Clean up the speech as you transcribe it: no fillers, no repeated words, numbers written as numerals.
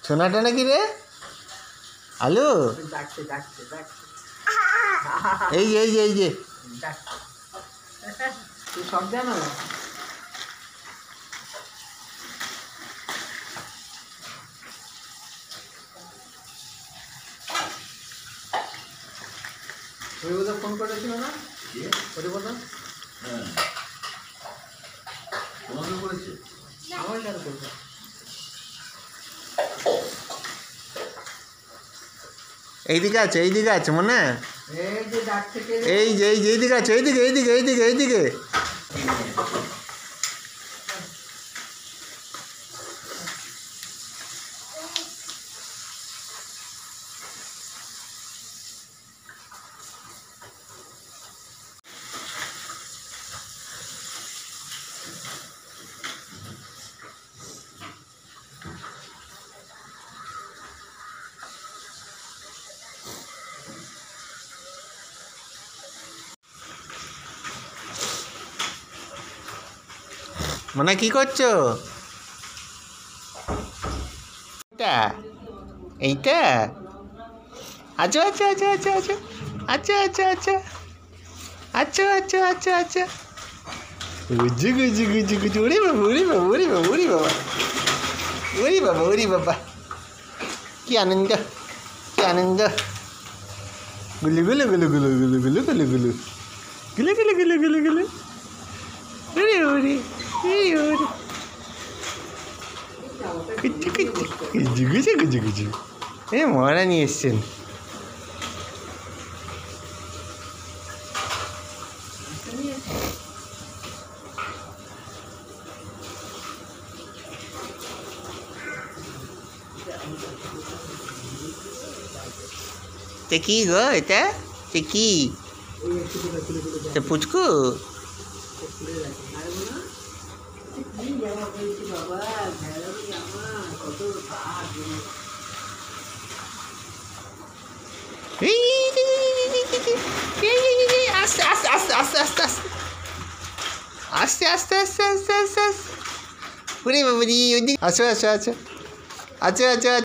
সোনাটা নাকি রে আলু? এই যে এই যে এই যে তুই সব জানো? হরিবোধা ফোন করেছিল না? হরিবোধা তোমাকে করেছে? আমার কেন করবে? এইদিকে আছে এইদিকে আছে মনে? এই যে ডাক থেকে এই যে এইদিকে আছে এইদিকে এইদিকে এইদিকে এইদিকে মানে কি করছো? এইটা এইটা আচ্ছা আচ্ছা আচ্ছা আচ্ছা আচ্ছা আচ্ছা আচ্ছা আচ্ছা আচ্ছা আচ্ছা আচ্ছা আচ্ছা গুজু গুজু গুজু গুজু ওরে বাবা ওরে বাবা ওরে বাবা ওরে বাবা ওরে বাবা ওরে বাবা কি আনন্দ কি আনন্দ গুলু গুলু গুলু গুলু গুলু গুলু গুলু গুলু গুলু গুলু গুলু গুলু গুলু ওরে ওরে এই ওরে কুচু কুচু গুজু গুজু গুজু গুজু এ মরা নিয়ে এসছেন কি গো এটা কি পুচকু আস্তে আস্তে আস্তে আস্তে আস্তে আস্তে আস্তে আস্তে আস্তে আস্তে আস্তে ওরে বাবা রে ওদিকে আচ্ছা আচ্ছা আচ্ছা আচ্ছা আচ্ছা